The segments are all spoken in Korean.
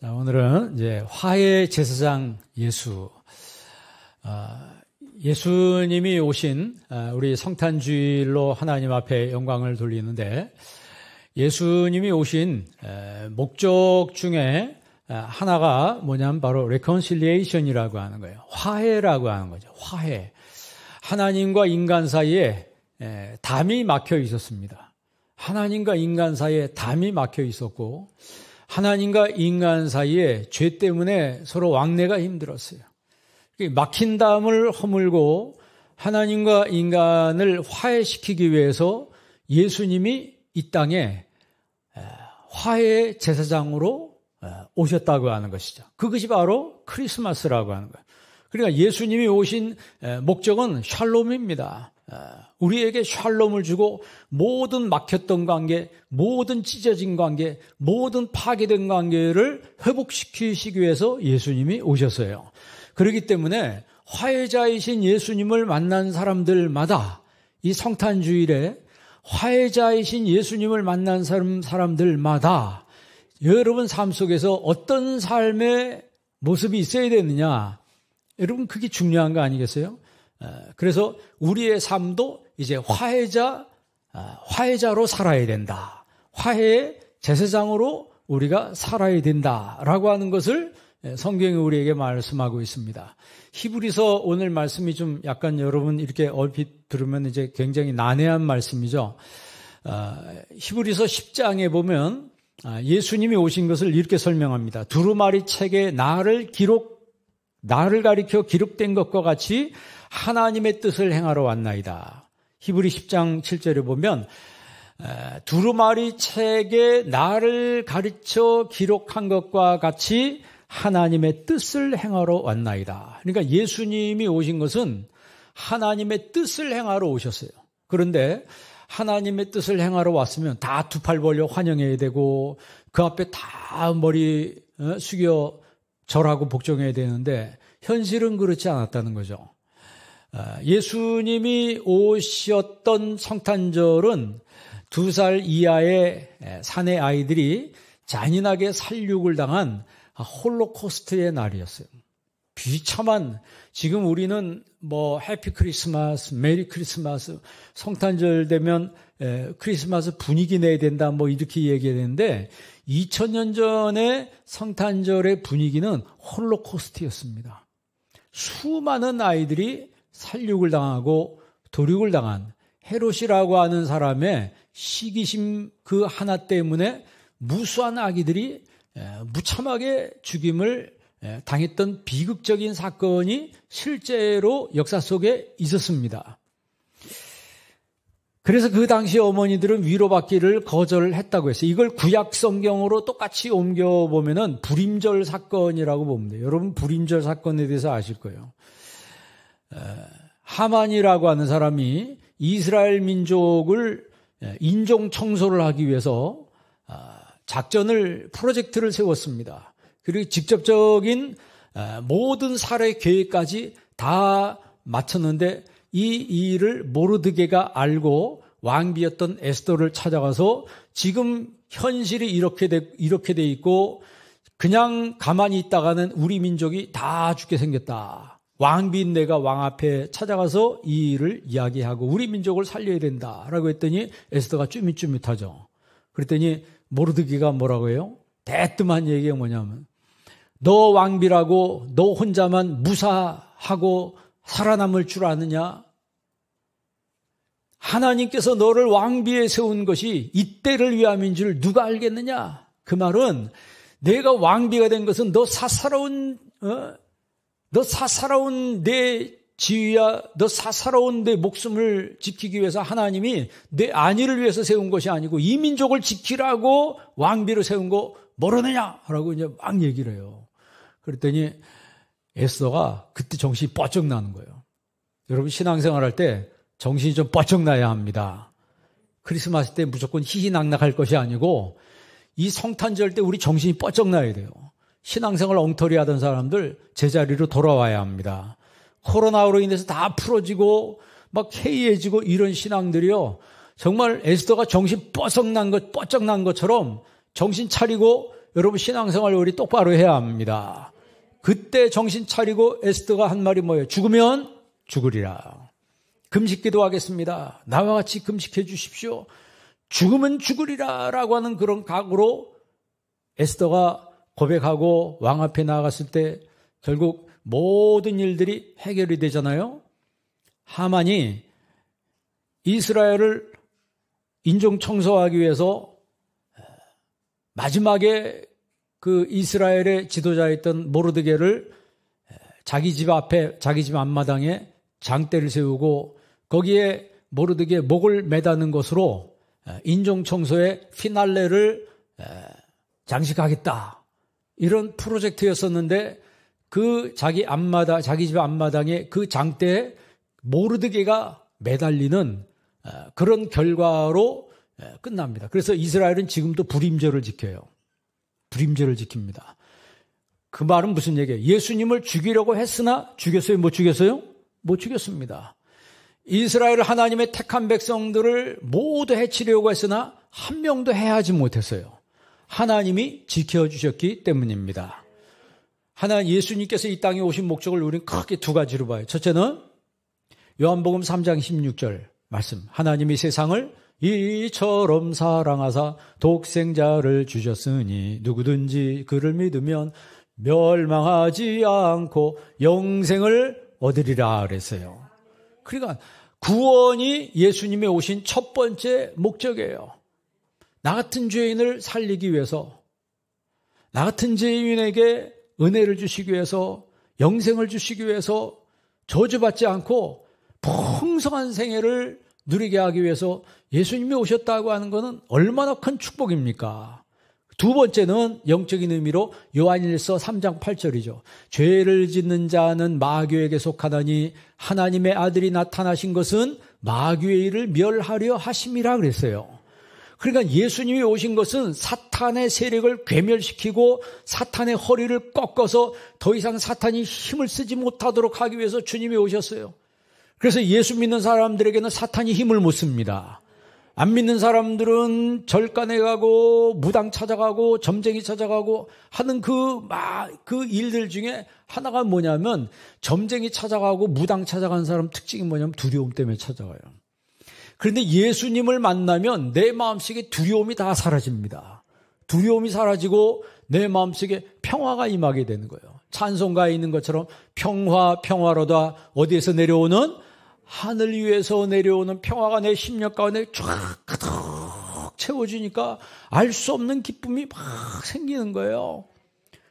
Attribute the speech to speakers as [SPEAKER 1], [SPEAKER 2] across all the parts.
[SPEAKER 1] 자, 오늘은 이제 화해 제사장 예수, 예수님이 오신 우리 성탄주일로 하나님 앞에 영광을 돌리는데, 예수님이 오신 목적 중에 하나가 뭐냐면 바로 reconciliation이라고 하는 거예요. 화해라고 하는 거죠. 화해. 하나님과 인간 사이에 담이 막혀 있었습니다. 하나님과 인간 사이에 담이 막혀 있었고, 하나님과 인간 사이에 죄 때문에 서로 왕래가 힘들었어요. 막힌 담을 허물고 하나님과 인간을 화해시키기 위해서 예수님이 이 땅에 화해 제사장으로 오셨다고 하는 것이죠. 그것이 바로 크리스마스라고 하는 거예요. 그러니까 예수님이 오신 목적은 샬롬입니다. 우리에게 샬롬을 주고 모든 막혔던 관계, 모든 찢어진 관계, 모든 파괴된 관계를 회복시키시기 위해서 예수님이 오셨어요. 그렇기 때문에 화해자이신 예수님을 만난 사람들마다 이 성탄주일에 화해자이신 예수님을 만난 사람들마다 여러분 삶 속에서 어떤 삶의 모습이 있어야 되느냐, 여러분 그게 중요한 거 아니겠어요? 그래서 우리의 삶도 이제 화해자로 살아야 된다. 화해의 제사장으로 우리가 살아야 된다라고 하는 것을 성경이 우리에게 말씀하고 있습니다. 히브리서 오늘 말씀이 좀 약간 여러분 이렇게 얼핏 들으면 이제 굉장히 난해한 말씀이죠. 히브리서 10장에 보면 예수님이 오신 것을 이렇게 설명합니다. 두루마리 책에 나를 가리켜 기록된 것과 같이 하나님의 뜻을 행하러 왔나이다. 히브리 10장 7절에 보면 두루마리 책에 나를 가르쳐 기록한 것과 같이 하나님의 뜻을 행하러 왔나이다. 그러니까 예수님이 오신 것은 하나님의 뜻을 행하러 오셨어요. 그런데 하나님의 뜻을 행하러 왔으면 다 두 팔 벌려 환영해야 되고 그 앞에 다 머리 숙여 절하고 복종해야 되는데 현실은 그렇지 않았다는 거죠. 예수님이 오셨던 성탄절은 2살 이하의 사내 아이들이 잔인하게 살육을 당한 홀로코스트의 날이었어요. 비참한, 지금 우리는 뭐 해피 크리스마스, 메리 크리스마스, 성탄절 되면 크리스마스 분위기 내야 된다 뭐 이렇게 얘기했는데 2000년 전에 성탄절의 분위기는 홀로코스트였습니다. 수많은 아이들이 살육을 당하고 도륙을 당한 헤롯이라고 하는 사람의 시기심 그 하나 때문에 무수한 아기들이 무참하게 죽임을 당했던 비극적인 사건이 실제로 역사 속에 있었습니다. 그래서 그 당시 어머니들은 위로받기를 거절했다고 했어요. 이걸 구약 성경으로 똑같이 옮겨보면은 불임절 사건이라고 봅니다. 여러분 불임절 사건에 대해서 아실 거예요. 하만이라고 하는 사람이 이스라엘 민족을 인종 청소를 하기 위해서 프로젝트를 세웠습니다. 그리고 직접적인 모든 살해 계획까지 다 마쳤는데 이 일을 모르드게가 알고 왕비였던 에스더를 찾아가서 지금 현실이 이렇게 돼 있고 그냥 가만히 있다가는 우리 민족이 다 죽게 생겼다. 왕비인 내가 왕 앞에 찾아가서 이 일을 이야기하고 우리 민족을 살려야 된다라고 했더니 에스더가 쭈밋쭈밋하죠. 그랬더니 모르드게가 뭐라고 해요? 대뜸한 얘기가 뭐냐면 너 왕비라고 너 혼자만 무사하고 살아남을 줄 아느냐? 하나님께서 너를 왕비에 세운 것이 이때를 위함인 줄 누가 알겠느냐? 그 말은 내가 왕비가 된 것은 너 사사로운 내 지위야, 너 사사로운 내 목숨을 지키기 위해서 하나님이 내 안위를 위해서 세운 것이 아니고 이 민족을 지키라고 왕비로 세운 거 모르느냐? 라고 이제 막 얘기를 해요. 그랬더니 에스더가 그때 정신이 뻗쩍 나는 거예요. 여러분 신앙생활 할 때 정신이 좀 뻗쩍 나야 합니다. 크리스마스 때 무조건 희희낙낙할 것이 아니고 이 성탄절 때 우리 정신이 뻗쩍 나야 돼요. 신앙생활 엉터리 하던 사람들 제자리로 돌아와야 합니다. 코로나로 인해서 다 풀어지고 막 해이해지고 이런 신앙들이요. 정말 에스더가 정신 뻗쩍 난 것처럼 정신 차리고 여러분 신앙생활 우리 똑바로 해야 합니다. 그때 정신 차리고 에스더가 한 말이 뭐예요? 죽으면 죽으리라. 금식기도 하겠습니다. 나와 같이 금식해 주십시오. 죽으면 죽으리라 라고 하는 그런 각오로 에스더가 고백하고 왕 앞에 나아갔을 때 결국 모든 일들이 해결이 되잖아요. 하만이 이스라엘을 인종 청소하기 위해서 마지막에 그 이스라엘의 지도자였던 모르드게를 자기 집 앞에, 자기 집 앞마당에 장대를 세우고 거기에 모르드게 목을 매다는 것으로 인종 청소의 피날레를 장식하겠다. 이런 프로젝트였었는데 그 자기 집 앞마당에 그 장대에 모르드게가 매달리는 그런 결과로 끝납니다. 그래서 이스라엘은 지금도 불임절을 지켜요. 불임절을 지킵니다. 그 말은 무슨 얘기예요? 예수님을 죽이려고 했으나 죽였어요? 못 죽였어요? 못 죽였습니다. 이스라엘 하나님의 택한 백성들을 모두 해치려고 했으나 한 명도 해하지 못했어요. 하나님이 지켜주셨기 때문입니다. 예수님께서 이 땅에 오신 목적을 우리는 크게 두 가지로 봐요. 첫째는 요한복음 3장 16절 말씀. 하나님이 세상을 이처럼 사랑하사 독생자를 주셨으니 누구든지 그를 믿으면 멸망하지 않고 영생을 얻으리라 그랬어요. 그러니까 구원이 예수님의 오신 첫 번째 목적이에요. 나 같은 죄인을 살리기 위해서, 나 같은 죄인에게 은혜를 주시기 위해서, 영생을 주시기 위해서 저주받지 않고 풍성한 생애를 누리게 하기 위해서 예수님이 오셨다고 하는 것은 얼마나 큰 축복입니까? 두 번째는 영적인 의미로 요한일서 3장 8절이죠. 죄를 짓는 자는 마귀에게 속하다니 하나님의 아들이 나타나신 것은 마귀의 일을 멸하려 하심이라 그랬어요. 그러니까 예수님이 오신 것은 사탄의 세력을 괴멸시키고 사탄의 허리를 꺾어서 더 이상 사탄이 힘을 쓰지 못하도록 하기 위해서 주님이 오셨어요. 그래서 예수 믿는 사람들에게는 사탄이 힘을 못 씁니다. 안 믿는 사람들은 절간에 가고 무당 찾아가고 점쟁이 찾아가고 하는 그 일들 중에 하나가 뭐냐면 점쟁이 찾아가고 무당 찾아가는 사람 특징이 뭐냐면 두려움 때문에 찾아가요. 그런데 예수님을 만나면 내 마음속에 두려움이 다 사라집니다. 두려움이 사라지고 내 마음속에 평화가 임하게 되는 거예요. 찬송가에 있는 것처럼 평화로다 어디에서 내려오는? 하늘 위에서 내려오는 평화가 내 심령 가운데 쫙 가득 채워주니까 알 수 없는 기쁨이 막 생기는 거예요.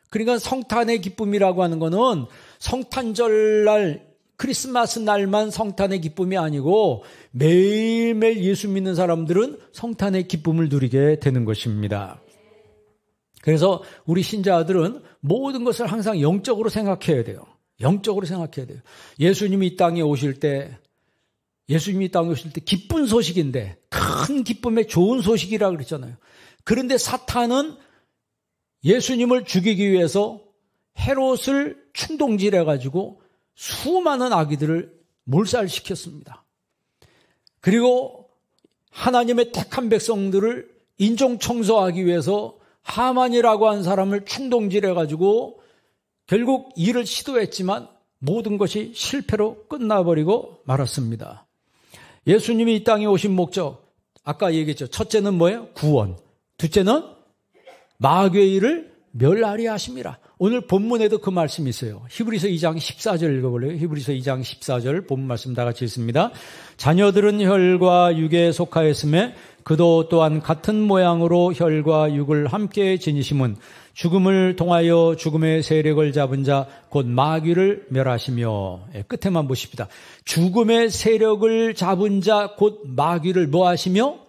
[SPEAKER 1] 그러니까 성탄의 기쁨이라고 하는 거는 성탄절날 크리스마스 날만 성탄의 기쁨이 아니고 매일매일 예수 믿는 사람들은 성탄의 기쁨을 누리게 되는 것입니다. 그래서 우리 신자들은 모든 것을 항상 영적으로 생각해야 돼요. 영적으로 생각해야 돼요. 예수님이 이 땅에 오실 때 기쁜 소식인데 큰 기쁨의 좋은 소식이라고 그랬잖아요. 그런데 사탄은 예수님을 죽이기 위해서 헤롯을 충동질해가지고 수많은 아기들을 몰살시켰습니다. 그리고 하나님의 택한 백성들을 인종 청소하기 위해서 하만이라고 한 사람을 충동질해가지고 결국 일을 시도했지만 모든 것이 실패로 끝나버리고 말았습니다. 예수님이 이 땅에 오신 목적, 아까 얘기했죠. 첫째는 뭐예요? 구원. 둘째는 마귀의 일을 멸하려 하심이라. 오늘 본문에도 그 말씀이 있어요. 히브리서 2장 14절 읽어볼래요? 히브리서 2장 14절 본문 말씀 다 같이 읽습니다. 자녀들은 혈과 육에 속하였음에 그도 또한 같은 모양으로 혈과 육을 함께 지니심은 죽음을 통하여 죽음의 세력을 잡은 자 곧 마귀를 멸하시며, 끝에만 보십시다. 죽음의 세력을 잡은 자 곧 마귀를 뭐 하시며?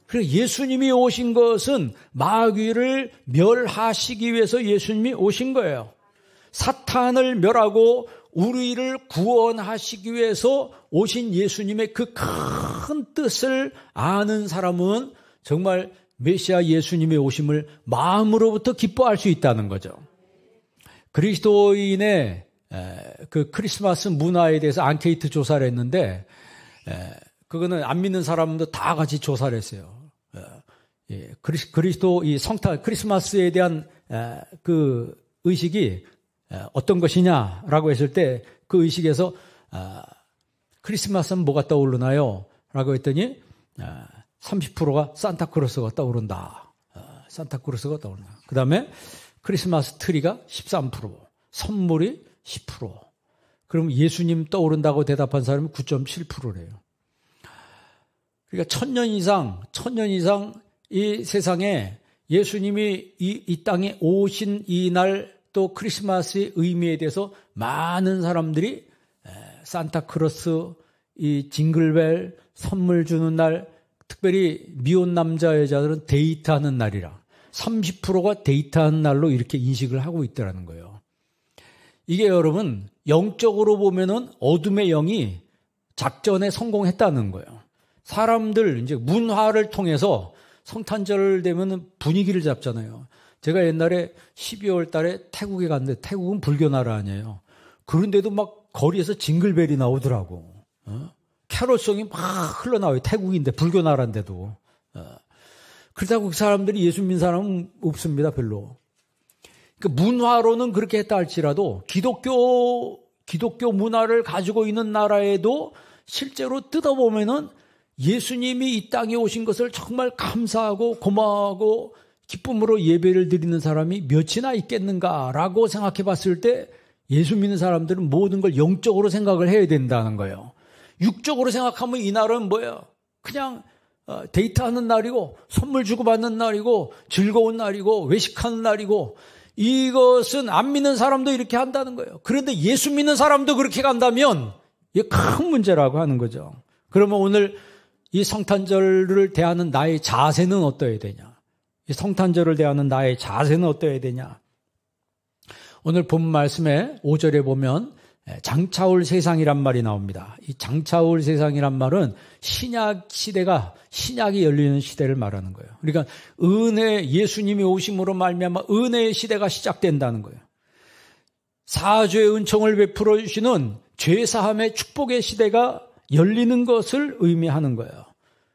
[SPEAKER 1] 그래서 예수님이 오신 것은 마귀를 멸하시기 위해서 예수님이 오신 거예요. 사탄을 멸하고 우리를 구원하시기 위해서 오신 예수님의 그 큰 뜻을 아는 사람은 정말 메시아 예수님의 오심을 마음으로부터 기뻐할 수 있다는 거죠. 그리스도인의 그 크리스마스 문화에 대해서 앙케이트 조사를 했는데 그거는 안 믿는 사람도 다 같이 조사를 했어요. 그리스도 이 성탄 크리스마스에 대한 그 의식이 어떤 것이냐라고 했을 때 그 의식에서 크리스마스는 뭐가 떠오르나요? 라고 했더니 30%가 산타크로스가 떠오른다. 산타크로스가 떠오른다. 그 다음에 크리스마스 트리가 13%, 선물이 10%. 그럼 예수님 떠오른다고 대답한 사람이 9.7%래요. 그러니까 1000년 이상 이 세상에 예수님이 이 땅에 오신 이 날 또 크리스마스의 의미에 대해서 많은 사람들이 산타크로스, 이 징글벨, 선물 주는 날, 특별히 미혼 남자 여자들은 데이트하는 날이라 30%가 데이트하는 날로 이렇게 인식을 하고 있더라는 거예요. 이게 여러분 영적으로 보면은 어둠의 영이 작전에 성공했다는 거예요. 사람들 이제 문화를 통해서 성탄절 되면 분위기를 잡잖아요. 제가 옛날에 12월 달에 태국에 갔는데 태국은 불교 나라 아니에요. 그런데도 막 거리에서 징글벨이 나오더라고. 캐롤송이 막 흘러나와요. 태국인데 불교 나라인데도. 그렇다고 그 사람들이 예수 믿는 사람은 없습니다. 별로. 그러니까 문화로는 그렇게 했다 할지라도 기독교 문화를 가지고 있는 나라에도 실제로 뜯어보면은 예수님이 이 땅에 오신 것을 정말 감사하고 고마워하고 기쁨으로 예배를 드리는 사람이 몇이나 있겠는가라고 생각해 봤을 때 예수 믿는 사람들은 모든 걸 영적으로 생각을 해야 된다는 거예요. 육적으로 생각하면 이 날은 뭐예요? 그냥 데이트하는 날이고 선물 주고받는 날이고 즐거운 날이고 외식하는 날이고 이것은 안 믿는 사람도 이렇게 한다는 거예요. 그런데 예수 믿는 사람도 그렇게 간다면 이게 큰 문제라고 하는 거죠. 그러면 오늘 이 성탄절을 대하는 나의 자세는 어떠해야 되냐? 이 성탄절을 대하는 나의 자세는 어떠해야 되냐? 오늘 본 말씀에 5절에 보면 장차올 세상이란 말이 나옵니다. 이 장차올 세상이란 말은 신약 시대가 신약이 열리는 시대를 말하는 거예요. 그러니까 은혜 예수님이 오심으로 말미암아 은혜의 시대가 시작된다는 거예요. 사죄의 은총을 베풀어 주시는 죄사함의 축복의 시대가 열리는 것을 의미하는 거예요.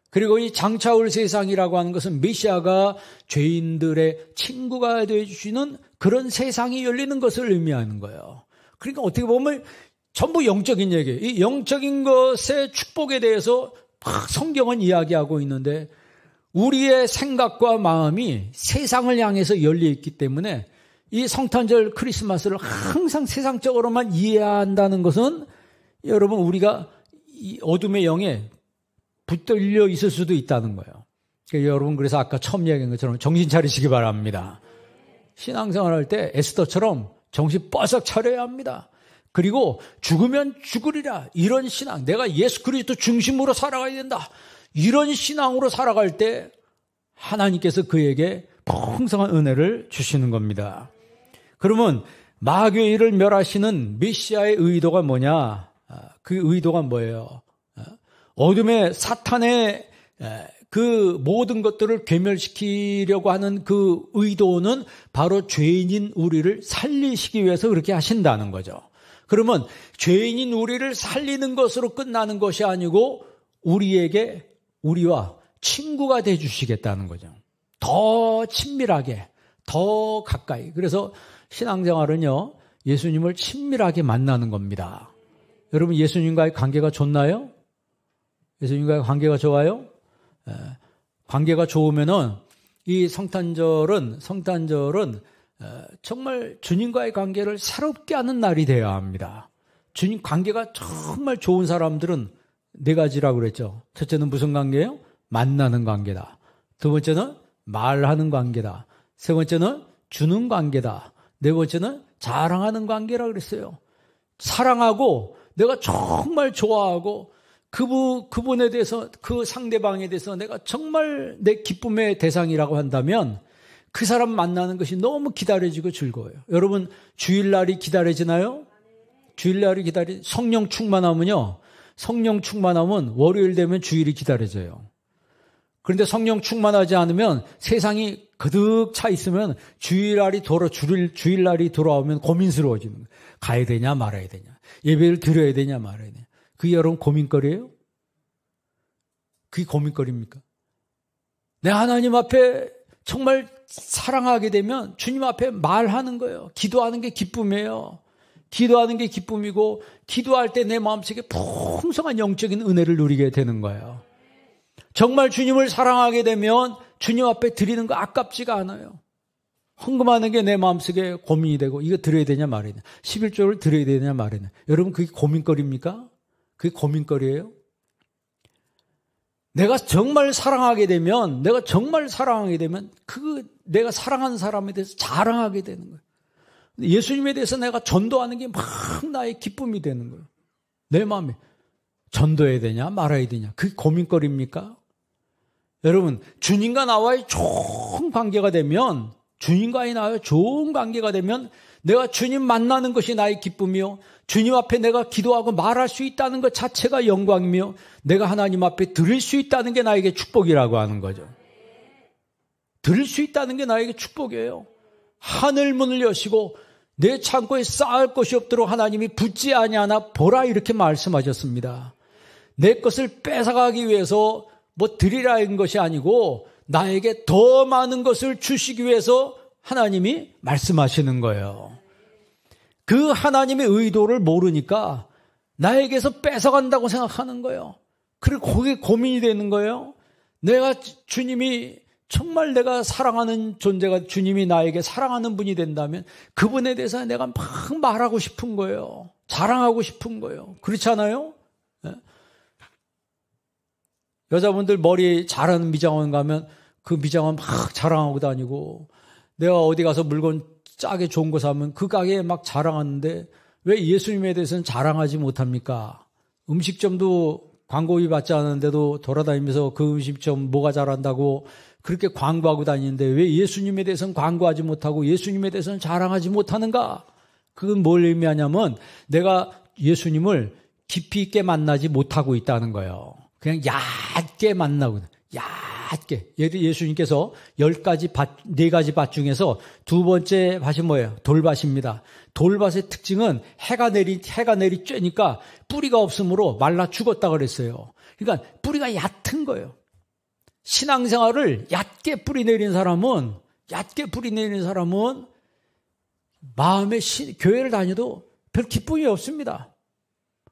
[SPEAKER 1] 그리고 이 장차올 세상이라고 하는 것은 메시아가 죄인들의 친구가 되어주시는 그런 세상이 열리는 것을 의미하는 거예요. 그러니까 어떻게 보면 전부 영적인 얘기예요. 이 영적인 것의 축복에 대해서 막 성경은 이야기하고 있는데 우리의 생각과 마음이 세상을 향해서 열려있기 때문에 이 성탄절 크리스마스를 항상 세상적으로만 이해한다는 것은 여러분 우리가 이 어둠의 영에 붙들려 있을 수도 있다는 거예요. 그러니까 여러분 그래서 아까 처음 이야기한 것처럼 정신 차리시기 바랍니다. 신앙생활 할 때 에스더처럼 정신 뻐석 차려야 합니다. 그리고 죽으면 죽으리라 이런 신앙, 내가 예수 그리스도 중심으로 살아가야 된다 이런 신앙으로 살아갈 때 하나님께서 그에게 풍성한 은혜를 주시는 겁니다. 그러면 마귀를 멸하시는 메시아의 의도가 뭐냐? 그 의도가 뭐예요? 어둠의 사탄의 그 모든 것들을 괴멸시키려고 하는 그 의도는 바로 죄인인 우리를 살리시기 위해서 그렇게 하신다는 거죠. 그러면 죄인인 우리를 살리는 것으로 끝나는 것이 아니고 우리와 친구가 돼 주시겠다는 거죠. 더 친밀하게, 더 가까이. 그래서 신앙생활은요, 예수님을 친밀하게 만나는 겁니다. 여러분 예수님과의 관계가 좋나요? 예수님과의 관계가 좋아요? 관계가 좋으면은 이 성탄절은 정말 주님과의 관계를 새롭게 하는 날이 되어야 합니다. 주님 관계가 정말 좋은 사람들은 네 가지라고 그랬죠. 첫째는 무슨 관계예요? 만나는 관계다. 두 번째는 말하는 관계다. 세 번째는 주는 관계다. 네 번째는 자랑하는 관계라고 그랬어요. 사랑하고 내가 정말 좋아하고 그분에 대해서, 그 상대방에 대해서 내가 정말 내 기쁨의 대상이라고 한다면 그 사람 만나는 것이 너무 기다려지고 즐거워요. 여러분, 주일날이 기다려지나요? 주일날이 성령 충만하면요. 성령 충만하면 월요일 되면 주일이 기다려져요. 그런데 성령 충만하지 않으면 세상이 그득 차 있으면 주일날이 돌아오면 고민스러워지는 거예요. 가야 되냐 말아야 되냐. 예배를 드려야 되냐 말아야 되냐. 그게 여러분 고민거리예요? 그게 고민거리입니까? 내 하나님 앞에 정말 사랑하게 되면 주님 앞에 말하는 거예요. 기도하는 게 기쁨이에요. 기도하는 게 기쁨이고 기도할 때 내 마음속에 풍성한 영적인 은혜를 누리게 되는 거예요. 정말 주님을 사랑하게 되면 주님 앞에 드리는 거 아깝지가 않아요. 헌금하는 게 내 마음속에 고민이 되고 이거 드려야 되냐 말이냐. 11조를 드려야 되냐 말이냐. 여러분 그게 고민거리입니까? 그게 고민거리예요? 내가 정말 사랑하게 되면 내가 사랑하는 사람에 대해서 자랑하게 되는 거예요. 예수님에 대해서 내가 전도하는 게 막 나의 기쁨이 되는 거예요. 내 마음에 전도해야 되냐 말아야 되냐. 그게 고민거리입니까? 여러분 주님과 나와의 좋은 관계가 되면 내가 주님 만나는 것이 나의 기쁨이요. 주님 앞에 내가 기도하고 말할 수 있다는 것 자체가 영광이며 내가 하나님 앞에 드릴 수 있다는 게 나에게 축복이라고 하는 거죠. 드릴 수 있다는 게 나에게 축복이에요. 하늘 문을 여시고 내 창고에 쌓을 것이 없도록 하나님이 붙지 아니하나 보라 이렇게 말씀하셨습니다. 내 것을 뺏어가기 위해서 뭐 드리라는 것이 아니고 나에게 더 많은 것을 주시기 위해서 하나님이 말씀하시는 거예요. 그 하나님의 의도를 모르니까 나에게서 뺏어간다고 생각하는 거예요. 그리고 그게 고민이 되는 거예요. 주님이 정말 내가 사랑하는 존재가 주님이 나에게 사랑하는 분이 된다면 그분에 대해서 내가 막 말하고 싶은 거예요. 자랑하고 싶은 거예요. 그렇지 않아요? 네? 여자분들 머리 잘하는 미장원 가면 그 미장원 막 자랑하고 다니고 내가 어디 가서 물건 싸게 좋은 거 사면 그 가게에 막 자랑하는데 왜 예수님에 대해서는 자랑하지 못합니까? 음식점도 광고비 받지 않았는데도 돌아다니면서 그 음식점 뭐가 잘한다고 그렇게 광고하고 다니는데 왜 예수님에 대해서는 광고하지 못하고 예수님에 대해서는 자랑하지 못하는가? 그건 뭘 의미하냐면 내가 예수님을 깊이 있게 만나지 못하고 있다는 거예요. 그냥 얕게 만나고 얕게. 예수님께서 4가지 밭 중에서 두 번째 밭이 뭐예요? 돌밭입니다. 돌밭의 특징은 해가 내리 쬐니까 뿌리가 없으므로 말라 죽었다 그랬어요. 그러니까 뿌리가 얕은 거예요. 신앙생활을 얕게 뿌리 내린 사람은 마음에 교회를 다녀도 별 기쁨이 없습니다.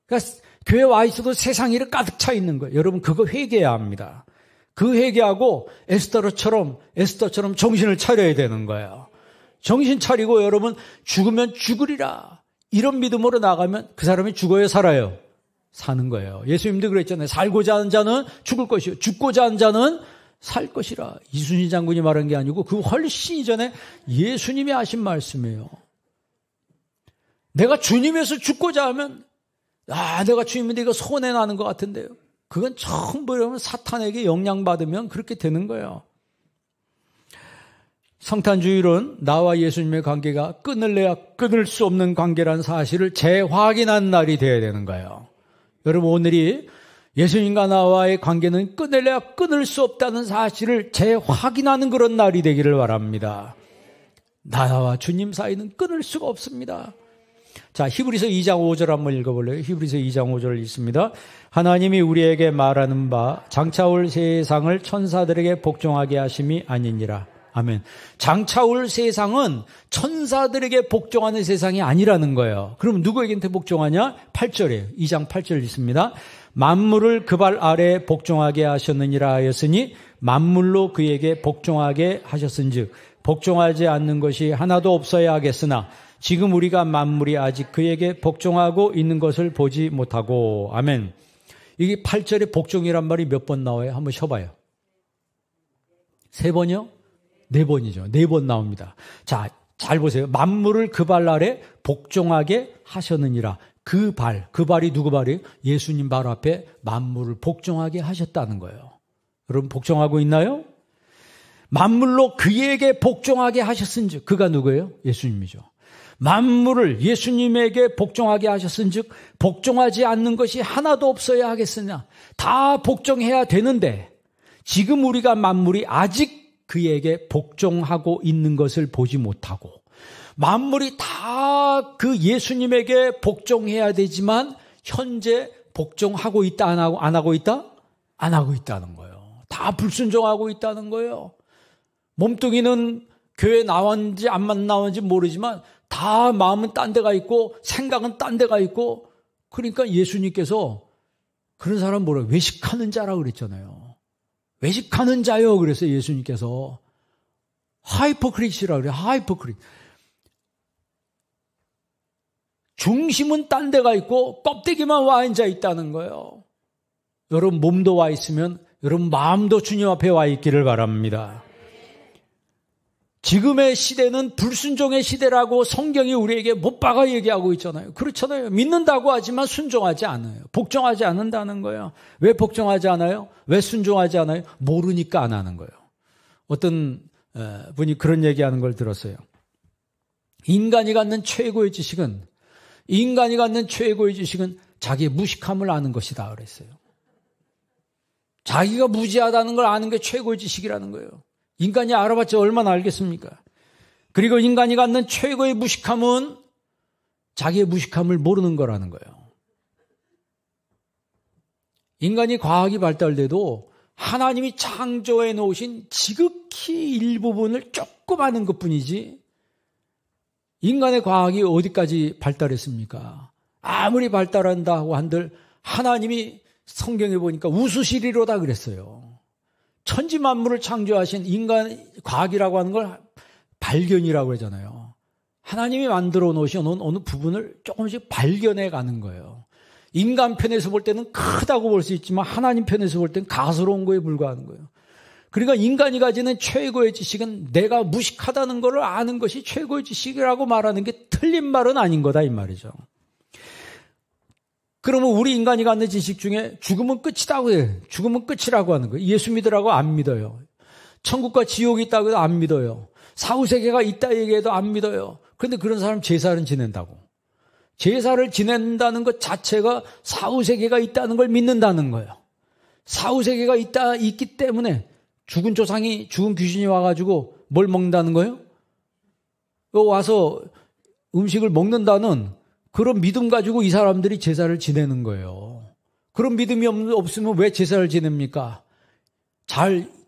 [SPEAKER 1] 그러니까 교회 와 있어도 세상 일에 가득 차 있는 거예요. 여러분 그거 회개해야 합니다. 그 회개하고 에스더처럼 정신을 차려야 되는 거예요. 정신 차리고 여러분 죽으면 죽으리라. 이런 믿음으로 나가면 그 사람이 죽어요 살아요? 사는 거예요. 예수님도 그랬잖아요. 살고자 하는 자는 죽을 것이요. 죽고자 하는 자는 살 것이라. 이순신 장군이 말한 게 아니고 그 훨씬 이전에 예수님이 하신 말씀이에요. 내가 주님에서 죽고자 하면 내가 주님인데 이거 손해나는 것 같은데요. 그건 전부 여러분 사탄에게 영향받으면 그렇게 되는 거예요. 성탄주일은 나와 예수님의 관계가 끊을래야 끊을 수 없는 관계라는 사실을 재확인한 날이 되어야 되는 거예요. 여러분 오늘이 예수님과 나와의 관계는 끊을래야 끊을 수 없다는 사실을 재확인하는 그런 날이 되기를 바랍니다. 나와 주님 사이는 끊을 수가 없습니다. 자, 히브리서 2장 5절 한번 읽어볼래요? 히브리서 2장 5절 있습니다. 하나님이 우리에게 말하는 바 장차올 세상을 천사들에게 복종하게 하심이 아니니라. 아멘. 장차올 세상은 천사들에게 복종하는 세상이 아니라는 거예요. 그럼 누구에게 복종하냐? 8절이에요. 2장 8절 있습니다. 만물을 그 발 아래에 복종하게 하셨느니라 하였으니 만물로 그에게 복종하게 하셨은즉 복종하지 않는 것이 하나도 없어야 하겠으나 지금 우리가 만물이 아직 그에게 복종하고 있는 것을 보지 못하고. 아멘. 이게 8절에 복종이란 말이 몇 번 나와요? 한번 쉬어봐요. 3번이요? 4번이죠. 4번 나옵니다. 자, 잘 보세요. 만물을 그 발 아래 복종하게 하셨느니라. 그 발이 누구 발이에요? 예수님 발 앞에 만물을 복종하게 하셨다는 거예요. 여러분 복종하고 있나요? 만물로 그에게 복종하게 하셨은즉 그가 누구예요? 예수님이죠. 만물을 예수님에게 복종하게 하셨은즉 복종하지 않는 것이 하나도 없어야 하겠으나 다 복종해야 되는데 지금 우리가 만물이 아직 그에게 복종하고 있는 것을 보지 못하고 만물이 다 그 예수님에게 복종해야 되지만 현재 복종하고 있다 안 하고 있다? 안 하고 있다는 거예요. 다 다 불순종하고 있다는 거예요. 몸뚱이는 교회 나왔는지 안 나왔는지 모르지만 다 마음은 딴 데가 있고 생각은 딴 데가 있고, 그러니까 예수님께서 그런 사람 뭐라고 외식하는 자라고 그랬잖아요. 외식하는 자요 그랬어요. 예수님께서 하이포크리시라고 그래요. 하이포크리. 중심은 딴 데가 있고 껍데기만 와 앉아 있다는 거예요. 여러분 몸도 와 있으면 여러분 마음도 주님 앞에 와 있기를 바랍니다. 지금의 시대는 불순종의 시대라고 성경이 우리에게 못 박아 얘기하고 있잖아요. 그렇잖아요. 믿는다고 하지만 순종하지 않아요. 복종하지 않는다는 거예요. 왜 복종하지 않아요? 왜 순종하지 않아요? 모르니까 안 하는 거예요. 어떤 분이 그런 얘기하는 걸 들었어요. 인간이 갖는 최고의 지식은 자기의 무식함을 아는 것이다 그랬어요. 자기가 무지하다는 걸 아는 게 최고의 지식이라는 거예요. 인간이 알아봤자 얼마나 알겠습니까? 그리고 인간이 갖는 최고의 무식함은 자기의 무식함을 모르는 거라는 거예요. 인간이 과학이 발달돼도 하나님이 창조해 놓으신 지극히 일부분을 조금 아는 것뿐이지 인간의 과학이 어디까지 발달했습니까? 아무리 발달한다고 한들 하나님이 성경에 보니까 우수시리로다 그랬어요. 천지 만물을 창조하신 인간 과학이라고 하는 걸 발견이라고 그러잖아요. 하나님이 만들어 놓으신 어느 부분을 조금씩 발견해 가는 거예요. 인간 편에서 볼 때는 크다고 볼 수 있지만 하나님 편에서 볼 때는 가스로운 거에 불과한 거예요. 그러니까 인간이 가지는 최고의 지식은 내가 무식하다는 것을 아는 것이 최고의 지식이라고 말하는 게 틀린 말은 아닌 거다 이 말이죠. 그러면 우리 인간이 갖는 지식 중에 죽음은 끝이라고 해요. 죽음은 끝이라고 하는 거예요. 예수 믿으라고 안 믿어요. 천국과 지옥이 있다고 해도 안 믿어요. 사후세계가 있다 얘기해도 안 믿어요. 그런데 그런 사람 제사를 지낸다고. 제사를 지낸다는 것 자체가 사후세계가 있다는 걸 믿는다는 거예요. 사후세계가 있기 때문에 죽은 조상이, 죽은 귀신이 와가지고 뭘 먹는다는 거예요? 와서 음식을 먹는다는 그런 믿음 가지고 이 사람들이 제사를 지내는 거예요. 그런 믿음이 없으면 왜 제사를 지냅니까?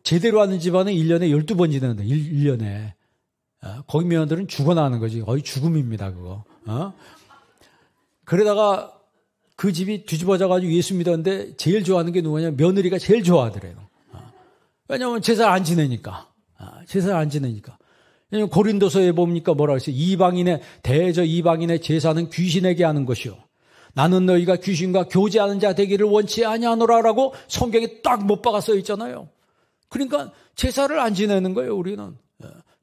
[SPEAKER 1] 제대로 하는 집안은 1년에 12번 지낸다. 1년에. 거기 며느들은 죽어나는 거지. 거의 죽음입니다, 그거. 그러다가 그 집이 뒤집어져가지고 예수 믿었는데 제일 좋아하는 게 누구냐? 며느리가 제일 좋아하더래요. 왜냐하면 제사를 안 지내니까. 제사를 안 지내니까. 왜냐하면 고린도서에 봅니까? 뭐라고 했어요? 이방인의 제사는 귀신에게 하는 것이요. 나는 너희가 귀신과 교제하는 자 되기를 원치 아니하노라라고 성경에 딱 못 박아 써 있잖아요. 그러니까 제사를 안 지내는 거예요, 우리는.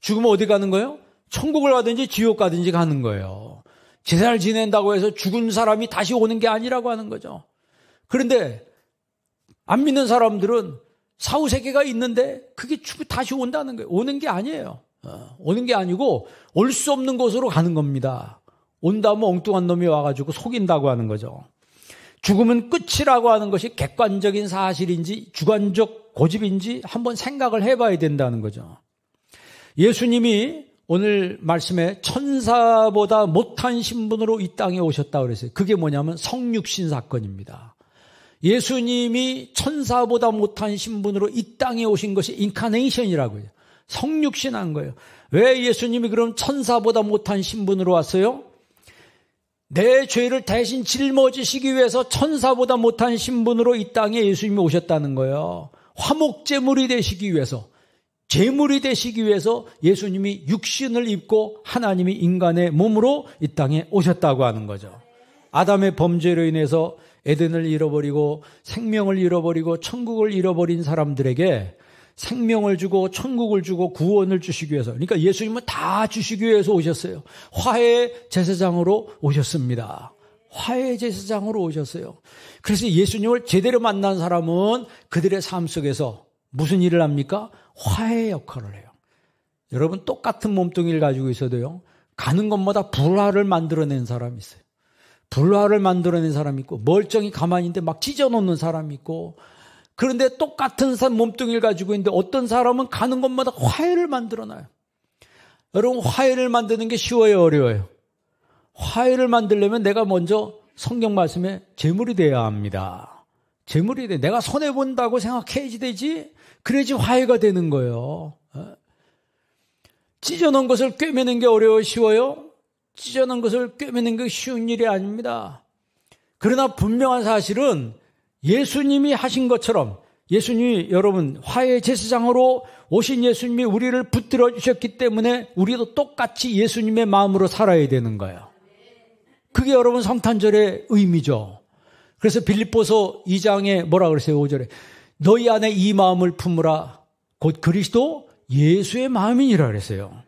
[SPEAKER 1] 죽으면 어디 가는 거예요? 천국을 가든지 지옥 가든지 가는 거예요. 제사를 지낸다고 해서 죽은 사람이 다시 오는 게 아니라고 하는 거죠. 그런데 안 믿는 사람들은 사후세계가 있는데 그게 다시 온다는 거예요. 오는 게 아니에요. 오는 게 아니고 올 수 없는 곳으로 가는 겁니다. 온다면 엉뚱한 놈이 와가지고 속인다고 하는 거죠. 죽음은 끝이라고 하는 것이 객관적인 사실인지 주관적 고집인지 한번 생각을 해봐야 된다는 거죠. 예수님이 오늘 말씀에 천사보다 못한 신분으로 이 땅에 오셨다고 그랬어요. 그게 뭐냐면 성육신 사건입니다. 예수님이 천사보다 못한 신분으로 이 땅에 오신 것이 인카네이션이라고 해요. 성육신한 거예요. 왜 예수님이 그럼 천사보다 못한 신분으로 왔어요? 내 죄를 대신 짊어지시기 위해서 천사보다 못한 신분으로 이 땅에 예수님이 오셨다는 거예요. 화목제물이 되시기 위해서, 제물이 되시기 위해서 예수님이 육신을 입고 하나님이 인간의 몸으로 이 땅에 오셨다고 하는 거죠. 아담의 범죄로 인해서 에덴을 잃어버리고 생명을 잃어버리고 천국을 잃어버린 사람들에게 생명을 주고 천국을 주고 구원을 주시기 위해서, 그러니까 예수님은 다 주시기 위해서 오셨어요. 화해의 제사장으로 오셨습니다. 화해의 제사장으로 오셨어요. 그래서 예수님을 제대로 만난 사람은 그들의 삶 속에서 무슨 일을 합니까? 화해의 역할을 해요. 여러분 똑같은 몸뚱이를 가지고 있어도요, 가는 것마다 불화를 만들어낸 사람이 있어요. 불화를 만들어낸 사람이 있고, 멀쩡히 가만히 있는데 막 찢어놓는 사람이 있고, 그런데 똑같은 몸뚱이를 가지고 있는데 어떤 사람은 가는 것마다 화해를 만들어놔요. 여러분 화해를 만드는 게 쉬워요, 어려워요? 화해를 만들려면 내가 먼저 성경 말씀에 제물이 되어야 합니다. 재물이 돼. 내가 손해본다고 생각해야지 되지. 그래야지 화해가 되는 거예요. 찢어놓은 것을 꿰매는 게 쉬워요? 찢어놓은 것을 꿰매는 게 쉬운 일이 아닙니다. 그러나 분명한 사실은 예수님이 하신 것처럼 예수님이 여러분 화해 제사장으로 오신 예수님이 우리를 붙들어 주셨기 때문에 우리도 똑같이 예수님의 마음으로 살아야 되는 거예요. 그게 여러분 성탄절의 의미죠. 그래서 빌립보서 2장에 뭐라 그랬어요? 5절에 너희 안에 이 마음을 품으라 곧 그리스도 예수의 마음이니라 그랬어요.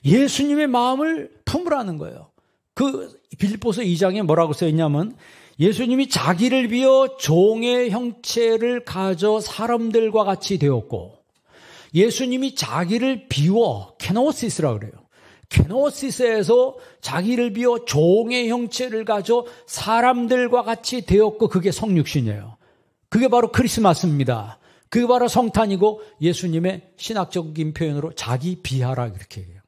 [SPEAKER 1] 예수님의 마음을 품으라는 거예요. 그 빌립보서 2장에 뭐라고 써있냐면 예수님이 자기를 비워 종의 형체를 가져 사람들과 같이 되었고 예수님이 자기를 비워 케노시스라고 그래요. 케노시스에서 자기를 비워 종의 형체를 가져 사람들과 같이 되었고 그게 성육신이에요. 그게 바로 크리스마스입니다. 그게 바로 성탄이고 예수님의 신학적인 표현으로 자기 비하라 이렇게 해요.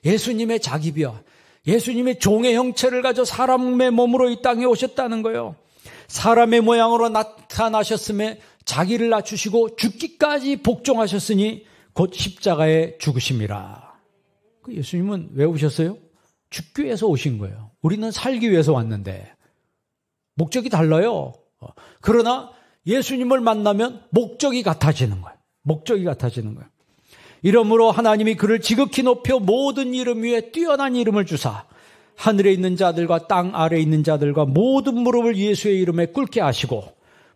[SPEAKER 1] 예수님의 자기 비하. 예수님의 종의 형체를 가져 사람의 몸으로 이 땅에 오셨다는 거예요. 사람의 모양으로 나타나셨음에 자기를 낮추시고 죽기까지 복종하셨으니 곧 십자가에 죽으심이라. 예수님은 왜 오셨어요? 죽기 위해서 오신 거예요. 우리는 살기 위해서 왔는데 목적이 달라요. 그러나 예수님을 만나면 목적이 같아지는 거예요. 목적이 같아지는 거예요. 이러므로 하나님이 그를 지극히 높여 모든 이름 위에 뛰어난 이름을 주사 하늘에 있는 자들과 땅 아래에 있는 자들과 모든 무릎을 예수의 이름에 꿇게 하시고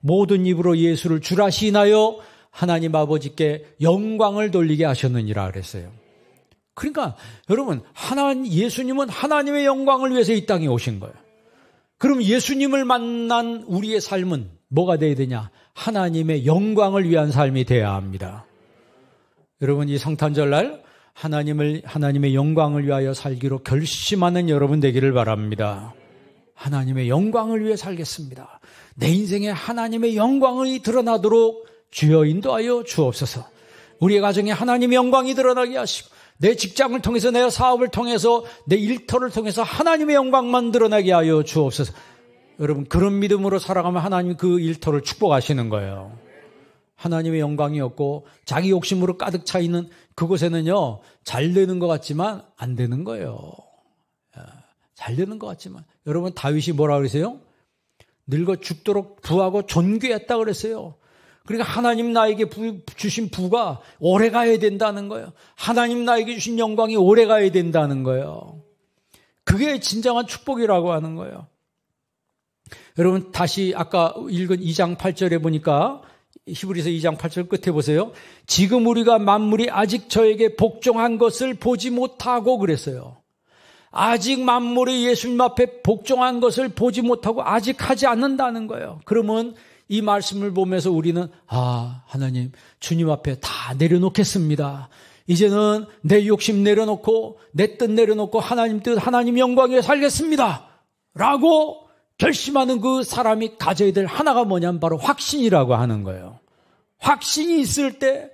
[SPEAKER 1] 모든 입으로 예수를 주라 시인하여 하나님 아버지께 영광을 돌리게 하셨느니라 그랬어요. 그러니까 여러분 예수님은 하나님의 영광을 위해서 이 땅에 오신 거예요. 그럼 예수님을 만난 우리의 삶은 뭐가 돼야 되냐? 하나님의 영광을 위한 삶이 돼야 합니다. 여러분 이 성탄절날 하나님의 영광을 위하여 살기로 결심하는 여러분 되기를 바랍니다. 하나님의 영광을 위해 살겠습니다. 내 인생에 하나님의 영광이 드러나도록 주여 인도하여 주옵소서. 우리의 가정에 하나님의 영광이 드러나게 하시고 내 직장을 통해서 내 사업을 통해서 내 일터를 통해서 하나님의 영광만 드러나게 하여 주옵소서. 여러분 그런 믿음으로 살아가면 하나님 그 일터를 축복하시는 거예요. 하나님의 영광이 없고 자기 욕심으로 가득 차 있는 그곳에는요 잘 되는 것 같지만 안 되는 거예요. 잘 되는 것 같지만 여러분 다윗이 뭐라 그랬어요? 늙어 죽도록 부하고 존귀했다 그랬어요. 그러니까 하나님 나에게 주신 부가 오래 가야 된다는 거예요. 하나님 나에게 주신 영광이 오래 가야 된다는 거예요. 그게 진정한 축복이라고 하는 거예요. 여러분 다시 아까 읽은 2장 8절에 보니까 히브리서 2장 8절 끝에 보세요. 지금 우리가 만물이 아직 저에게 복종한 것을 보지 못하고 그랬어요. 아직 만물이 예수님 앞에 복종한 것을 보지 못하고 아직 하지 않는다는 거예요. 그러면 이 말씀을 보면서 우리는 하나님 주님 앞에 다 내려놓겠습니다. 이제는 내 욕심 내려놓고 내 뜻 내려놓고 하나님 뜻 하나님 영광 위에 살겠습니다 라고 결심하는 그 사람이 가져야 될 하나가 뭐냐면 바로 확신이라고 하는 거예요. 확신이 있을 때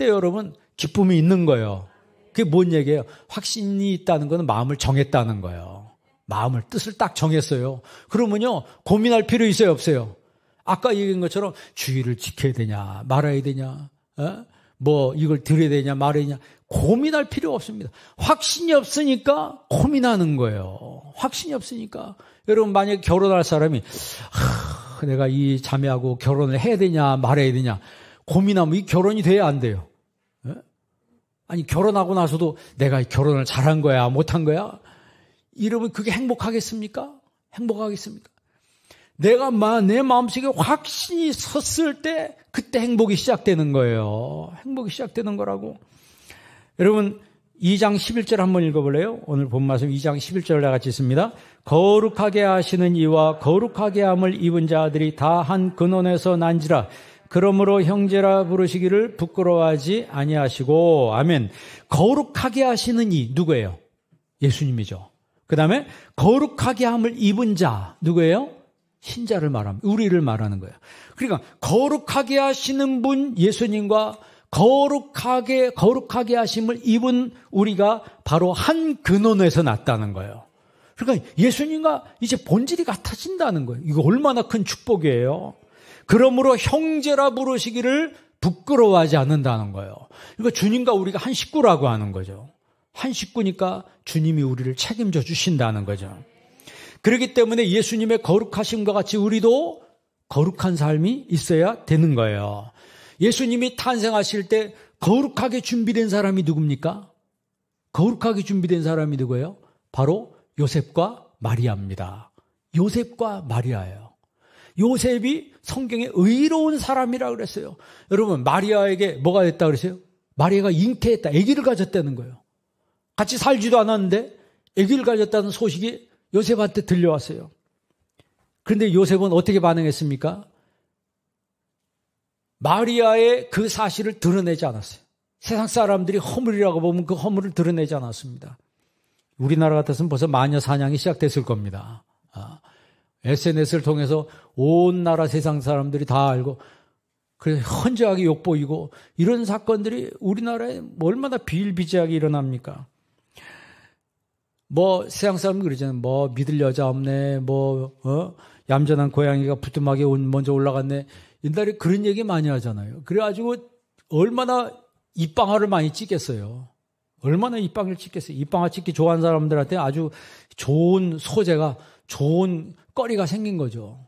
[SPEAKER 1] 여러분 기쁨이 있는 거예요. 그게 뭔 얘기예요? 확신이 있다는 것은 마음을 정했다는 거예요. 마음을 뜻을 딱 정했어요. 그러면요 고민할 필요 있어요 없어요? 아까 얘기한 것처럼 주의를 지켜야 되냐 말아야 되냐 뭐 이걸 드려야 되냐 말아야 되냐 고민할 필요 없습니다. 확신이 없으니까 고민하는 거예요. 확신이 없으니까. 여러분 만약에 결혼할 사람이 내가 이 자매하고 결혼을 해야 되냐 말아야 되냐 고민하면 이 결혼이 돼야 안 돼요. 아니 결혼하고 나서도 내가 결혼을 잘한 거야 못한 거야 이러면 그게 행복하겠습니까? 행복하겠습니까? 내가 내 마음속에 확신이 섰을 때 그때 행복이 시작되는 거예요. 행복이 시작되는 거라고. 여러분 2장 11절 한번 읽어볼래요? 오늘 본 말씀 2장 11절 다 같이 있습니다. 거룩하게 하시는 이와 거룩하게 함을 입은 자들이 다 한 근원에서 난지라. 그러므로 형제라 부르시기를 부끄러워하지 아니하시고. 아멘. 거룩하게 하시는 이 누구예요? 예수님이죠. 그 다음에 거룩하게 함을 입은 자 누구예요? 신자를 말합니다. 우리를 말하는 거예요. 그러니까 거룩하게 하시는 분 예수님과 거룩하게 하심을 입은 우리가 바로 한 근원에서 났다는 거예요. 그러니까 예수님과 이제 본질이 같아진다는 거예요. 이거 얼마나 큰 축복이에요. 그러므로 형제라 부르시기를 부끄러워하지 않는다는 거예요. 그러니까 주님과 우리가 한 식구라고 하는 거죠. 한 식구니까 주님이 우리를 책임져 주신다는 거죠. 그렇기 때문에 예수님의 거룩하심과 같이 우리도 거룩한 삶이 있어야 되는 거예요. 예수님이 탄생하실 때 거룩하게 준비된 사람이 누굽니까? 거룩하게 준비된 사람이 누구예요? 바로 요셉과 마리아입니다. 요셉과 마리아예요. 요셉이 성경에 의로운 사람이라고 그랬어요. 여러분, 마리아에게 뭐가 됐다 그랬어요? 마리아가 잉태했다. 아기를 가졌다는 거예요. 같이 살지도 않았는데 아기를 가졌다는 소식이 요셉한테 들려왔어요. 그런데 요셉은 어떻게 반응했습니까? 마리아의 그 사실을 드러내지 않았어요. 세상 사람들이 허물이라고 보면 그 허물을 드러내지 않았습니다. 우리나라 같았으면 벌써 마녀 사냥이 시작됐을 겁니다. SNS를 통해서 온 나라 세상 사람들이 다 알고 그래서 헌재하게 욕보이고 이런 사건들이 우리나라에 얼마나 비일비재하게 일어납니까? 뭐 세상 사람은 그러잖아요. 뭐 믿을 여자 없네. 얌전한 고양이가 부뚜막에 먼저 올라갔네. 옛날에 그런 얘기 많이 하잖아요. 그래가지고 얼마나 입방아를 많이 찍겠어요. 얼마나 입방아를 찍겠어요. 입방아 찍기 좋아하는 사람들한테 아주 좋은 소재가, 좋은 거리가 생긴 거죠.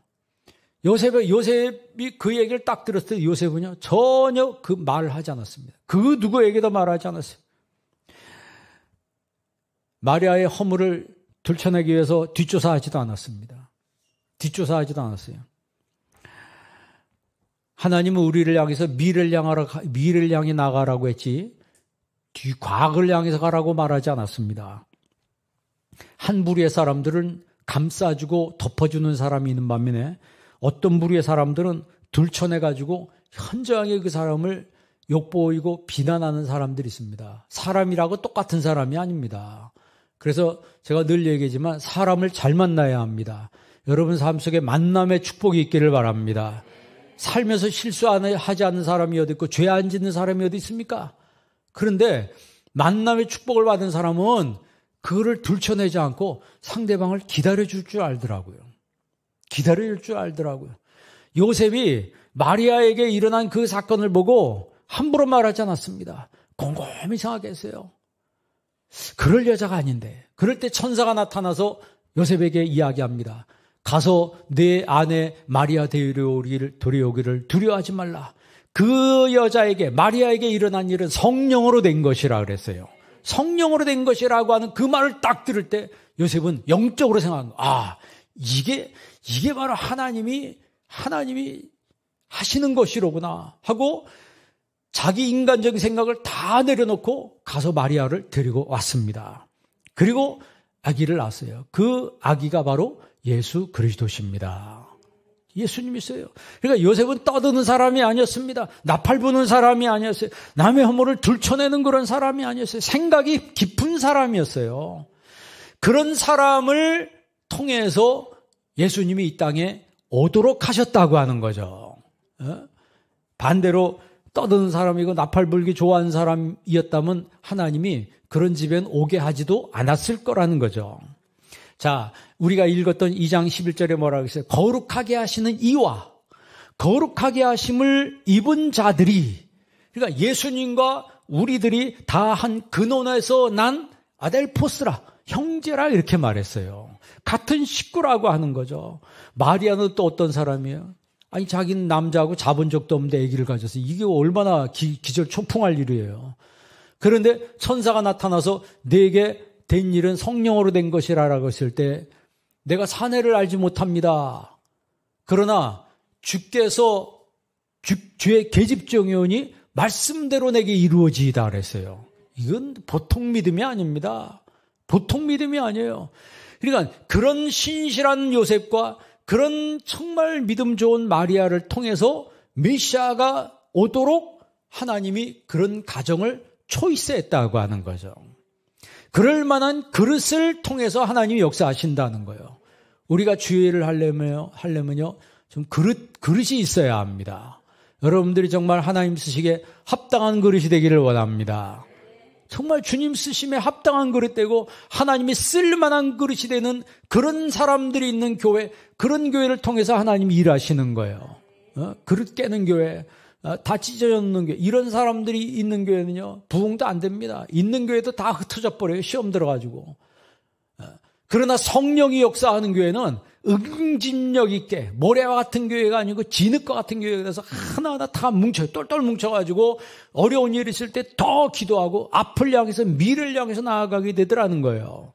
[SPEAKER 1] 요셉이 그 얘기를 딱 들었을 때 요셉은요, 전혀 그 말을 하지 않았습니다. 그 누구에게도 말하지 않았어요. 마리아의 허물을 들춰내기 위해서 뒷조사하지도 않았습니다. 뒷조사하지도 않았어요. 하나님은 우리를 향해서 미래를 향해 나가라고 했지 과거를 향해서 가라고 말하지 않았습니다. 한 부류의 사람들은 감싸주고 덮어주는 사람이 있는 반면에 어떤 부류의 사람들은 들춰내가지고 현저하게 그 사람을 욕보이고 비난하는 사람들이 있습니다. 사람이라고 똑같은 사람이 아닙니다. 그래서 제가 늘 얘기하지만 사람을 잘 만나야 합니다. 여러분 삶 속에 만남의 축복이 있기를 바랍니다. 살면서 실수하지 않는 사람이 어디 있고 죄 안 짓는 사람이 어디 있습니까? 그런데 만남의 축복을 받은 사람은 그거를 들춰내지 않고 상대방을 기다려줄 줄 알더라고요. 기다려줄 줄 알더라고요. 요셉이 마리아에게 일어난 그 사건을 보고 함부로 말하지 않았습니다. 곰곰이 생각했어요. 그럴 여자가 아닌데. 그럴 때 천사가 나타나서 요셉에게 이야기합니다. 가서 내 아내 마리아 데려오기를 두려워하지 말라. 그 여자에게 마리아에게 일어난 일은 성령으로 된 것이라 그랬어요. 성령으로 된 것이라고 하는 그 말을 딱 들을 때 요셉은 영적으로 생각한 거예요. 이게 바로 하나님이 하시는 것이로구나 하고 자기 인간적인 생각을 다 내려놓고 가서 마리아를 데리고 왔습니다. 그리고 아기를 낳았어요. 그 아기가 바로 예수 그리스도십니다. 예수님이세요. 그러니까 요셉은 떠드는 사람이 아니었습니다. 나팔 부는 사람이 아니었어요. 남의 허물을 들춰내는 그런 사람이 아니었어요. 생각이 깊은 사람이었어요. 그런 사람을 통해서 예수님이 이 땅에 오도록 하셨다고 하는 거죠. 반대로 떠드는 사람이고 나팔 불기 좋아하는 사람이었다면 하나님이 그런 집엔 오게 하지도 않았을 거라는 거죠. 자, 우리가 읽었던 2장 11절에 뭐라고 했어요? 거룩하게 하시는 이와 거룩하게 하심을 입은 자들이, 그러니까 예수님과 우리들이 다 한 근원에서 난 아델포스라, 형제라 이렇게 말했어요. 같은 식구라고 하는 거죠. 마리아는 또 어떤 사람이에요? 아니, 자기는 남자하고 잡은 적도 없는데 아기를 가졌어요. 이게 얼마나 기절초풍할 일이에요. 그런데 천사가 나타나서 내게 된 일은 성령으로 된 것이라고 했을 때 내가 사내를 알지 못합니다. 그러나 주께서 주의 계집종이오니 말씀대로 내게 이루어지이다 그랬어요. 이건 보통 믿음이 아닙니다. 보통 믿음이 아니에요. 그러니까 그런 신실한 요셉과 그런 정말 믿음 좋은 마리아를 통해서 메시아가 오도록 하나님이 그런 가정을 초이스했다고 하는 거죠. 그럴 만한 그릇을 통해서 하나님이 역사하신다는 거예요. 우리가 주의를 하려면요, 좀 그릇이 있어야 합니다. 여러분들이 정말 하나님 쓰시기에 합당한 그릇이 되기를 원합니다. 정말 주님 쓰심에 합당한 그릇 되고 하나님이 쓸만한 그릇이 되는 그런 사람들이 있는 교회, 그런 교회를 통해서 하나님이 일하시는 거예요. 그릇 깨는 교회, 다 찢어졌는 교회, 이런 사람들이 있는 교회는요, 부흥도 안 됩니다. 있는 교회도 다 흩어져 버려요. 시험 들어가지고. 그러나 성령이 역사하는 교회는 응집력 있게, 모래와 같은 교회가 아니고 진흙과 같은 교회가 돼서 하나하나 다 뭉쳐요. 똘똘 뭉쳐가지고 어려운 일 있을 때 더 기도하고 앞을 향해서 미래를 향해서 나아가게 되더라는 거예요.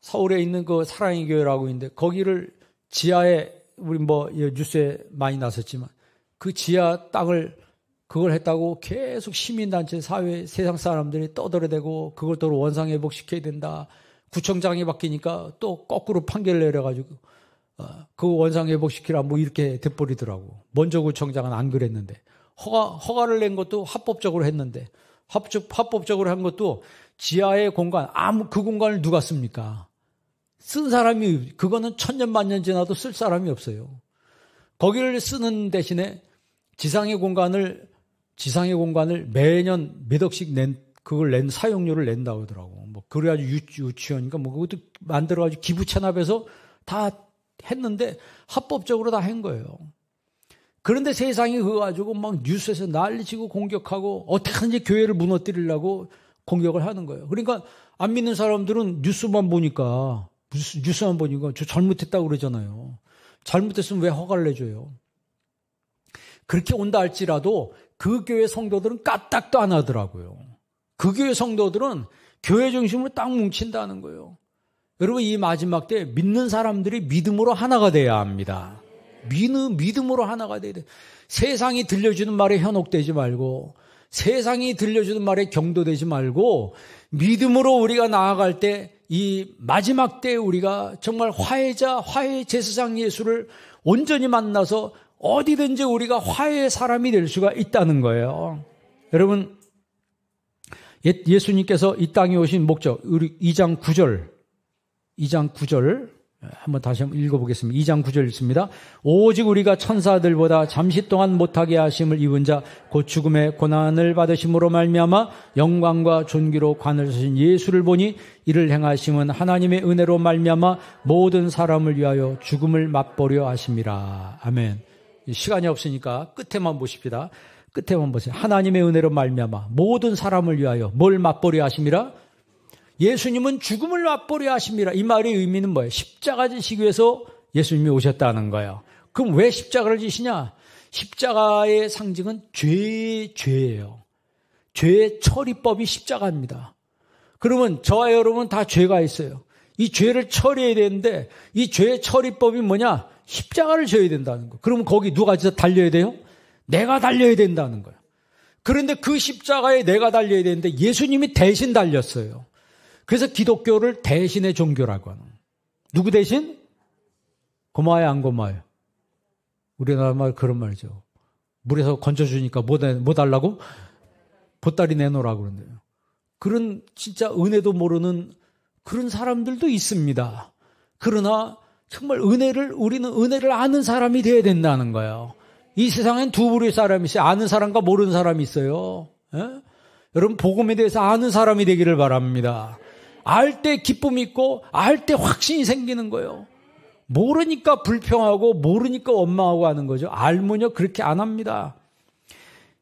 [SPEAKER 1] 서울에 있는 그 사랑의 교회라고 있는데 거기를 지하에, 우리 뉴스에 많이 났었지만 그 지하 땅을 그걸 했다고 계속 시민단체, 사회, 세상 사람들이 떠들어대고 그걸 또 원상회복시켜야 된다. 구청장이 바뀌니까 또 거꾸로 판결을 내려가지고 그 원상회복시키라 이렇게 돼버리더라고. 먼저 구청장은 안 그랬는데 허가를 낸 것도 합법적으로 했는데 합법적으로 한 것도 지하의 공간, 그 공간을 누가 씁니까? 쓴 사람이, 그거는 천년 만년 지나도 쓸 사람이 없어요. 거기를 쓰는 대신에 지상의 공간을 매년 몇 억씩 그걸 사용료를 낸다고 하더라고. 그래가지고 유치원이니까 그것도 만들어가지고 기부 체납해서 다 했는데 합법적으로 다 한 거예요. 그런데 세상이 그거 가지고 뉴스에서 난리치고 공격하고 어떻게든지 교회를 무너뜨리려고 공격을 하는 거예요. 그러니까 안 믿는 사람들은 뉴스만 보니까 저 잘못했다고 그러잖아요. 잘못했으면 왜 허가를 내줘요? 그렇게 온다 할지라도 그 교회 성도들은 까딱도 안 하더라고요. 그 교회 성도들은 교회 중심으로 딱 뭉친다는 거예요. 여러분, 이 마지막 때 믿는 사람들이 믿음으로 하나가 돼야 합니다. 믿음으로 하나가 돼야 돼. 세상이 들려주는 말에 현혹되지 말고, 세상이 들려주는 말에 경도되지 말고, 믿음으로 우리가 나아갈 때 이 마지막 때 우리가 정말 화해 제사장 예수를 온전히 만나서 어디든지 우리가 화해의 사람이 될 수가 있다는 거예요. 여러분, 예수님께서 이 땅에 오신 목적, 우리 2장 9절 한번 다시 한번 읽어보겠습니다. 2장 9절 읽습니다. 오직 우리가 천사들보다 잠시 동안 못하게 하심을 입은 자 곧 죽음의 고난을 받으심으로 말미암아 영광과 존귀로 관을 서신 예수를 보니 이를 행하심은 하나님의 은혜로 말미암아 모든 사람을 위하여 죽음을 맛보려 하심이라. 아멘. 시간이 없으니까 끝에만 보십시다. 끝에만 보세요. 하나님의 은혜로 말미암아 모든 사람을 위하여 뭘 맛보려 하심이라? 예수님은 죽음을 맛보려 하심이라. 이 말의 의미는 뭐예요? 십자가 지시기 위해서 예수님이 오셨다는 거예요. 그럼 왜 십자가를 지시냐? 십자가의 상징은 죄예요. 죄의 처리법이 십자가입니다. 그러면 저와 여러분 다 죄가 있어요. 이 죄를 처리해야 되는데 이 죄의 처리법이 뭐냐? 십자가를 져야 된다는 거예요. 그러면 거기 누가 달려야 돼요? 내가 달려야 된다는 거예요. 그런데 그 십자가에 내가 달려야 되는데 예수님이 대신 달렸어요. 그래서 기독교를 대신의 종교라고 하는. 누구 대신? 고마워요, 안 고마워요? 우리나라 말 그런 말이죠. 물에서 건져주니까 뭐 달라고? 보따리 내놓으라고 그러는데요. 그런 진짜 은혜도 모르는 그런 사람들도 있습니다. 그러나 정말 우리는 은혜를 아는 사람이 되어야 된다는 거예요. 이 세상엔 두 부류의 사람이 있어요. 아는 사람과 모르는 사람이 있어요. 여러분, 복음에 대해서 아는 사람이 되기를 바랍니다. 알 때 기쁨이 있고 알 때 확신이 생기는 거예요. 모르니까 불평하고 모르니까 원망하고 하는 거죠. 알면요 그렇게 안 합니다.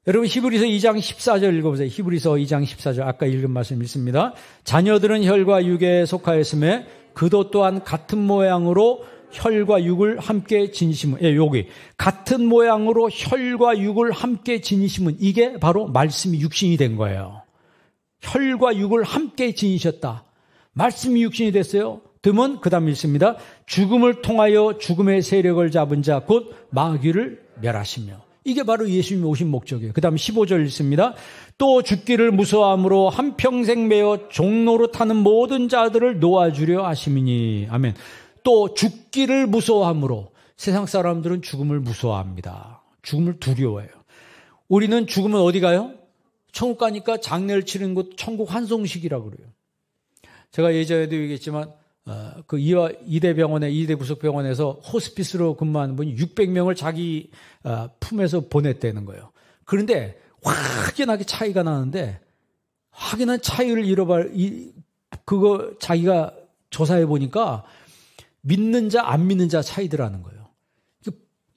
[SPEAKER 1] 여러분, 히브리서 2장 14절 읽어보세요. 히브리서 2장 14절 아까 읽은 말씀 읽습니다. 자녀들은 혈과 육에 속하였음에 그도 또한 같은 모양으로 혈과 육을 함께 지니심은, 여기 같은 모양으로 혈과 육을 함께 지니심은, 이게 바로 말씀이 육신이 된 거예요. 혈과 육을 함께 지니셨다. 말씀이 육신이 됐어요. 드면 그 다음 읽습니다. 죽음을 통하여 죽음의 세력을 잡은 자 곧 마귀를 멸하시며. 이게 바로 예수님이 오신 목적이에요. 그 다음 15절 읽습니다. 또 죽기를 무서워함으로 한평생 매어 종로로 타는 모든 자들을 놓아주려 하심이니. 아멘. 또 죽기를 무서워함으로. 세상 사람들은 죽음을 무서워합니다. 죽음을 두려워해요. 우리는 죽으면 어디 가요? 천국 가니까 장례를 치르는 곳 천국 환송식이라고 그래요. 제가 예전에도 얘기했지만 그 이대병원에, 이대구속병원에서 호스피스로 근무하는 분이 600명을 자기 품에서 보냈다는 거예요. 그런데 확연하게 차이가 나는데 확연한 차이를 그거 자기가 조사해 보니까 믿는 자, 안 믿는 자 차이더라는 거예요.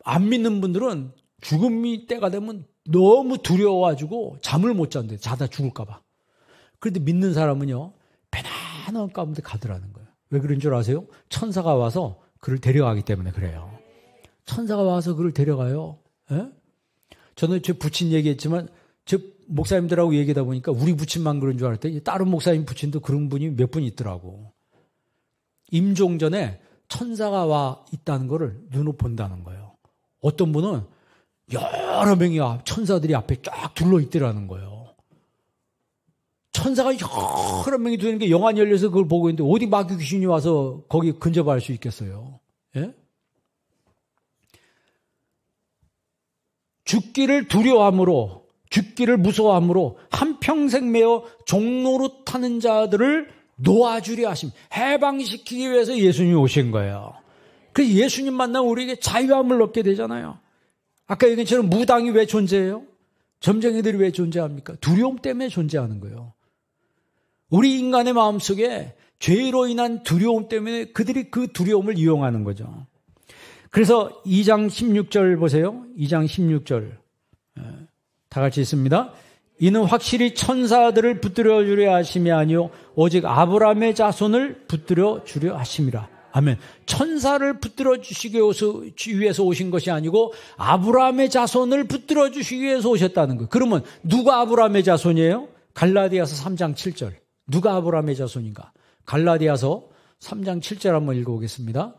[SPEAKER 1] 안 믿는 분들은 죽음이 때가 되면 너무 두려워가지고 잠을 못 잔대. 자다 죽을까 봐. 그런데 믿는 사람은요, 편안한 가운데 가더라는 거예요. 왜 그런 줄 아세요? 천사가 와서 그를 데려가기 때문에 그래요. 천사가 와서 그를 데려가요. 예? 저는 제 부친 얘기했지만 제 목사님들하고 얘기하다 보니까 우리 부친만 그런 줄 알았더니 다른 목사님 부친도 그런 분이 몇 분 있더라고. 임종 전에 천사가 와 있다는 거를 눈으로 본다는 거예요. 어떤 분은 여러 명이 천사들이 앞에 쫙 둘러 있더라는 거예요. 천사가 여러 명이 두는 게 영안이 열려서 그걸 보고 있는데 어디 마귀 귀신이 와서 거기 근접할 수 있겠어요? 예? 죽기를 두려워함으로, 죽기를 무서워함으로 한평생 매어 종로로 타는 자들을 놓아주려 하심, 해방시키기 위해서 예수님이 오신 거예요. 그래서 예수님 만나면 우리에게 자유함을 얻게 되잖아요. 아까 얘기한 것처럼 무당이 왜 존재해요? 점쟁이들이 왜 존재합니까? 두려움 때문에 존재하는 거예요. 우리 인간의 마음속에 죄로 인한 두려움 때문에 그들이 그 두려움을 이용하는 거죠. 그래서 2장 16절 보세요. 2장 16절. 다 같이 있습니다. 이는 확실히 천사들을 붙들어 주려 하심이 아니요 오직 아브라함의 자손을 붙들어 주려 하심이라. 아멘. 천사를 붙들어 주시기 위해서 오신 것이 아니고 아브라함의 자손을 붙들어 주시기 위해서 오셨다는 거예요. 그러면 누가 아브라함의 자손이에요? 갈라디아서 3장 7절. 누가 아브라함의 자손인가? 갈라디아서 3장 7절 한번 읽어보겠습니다.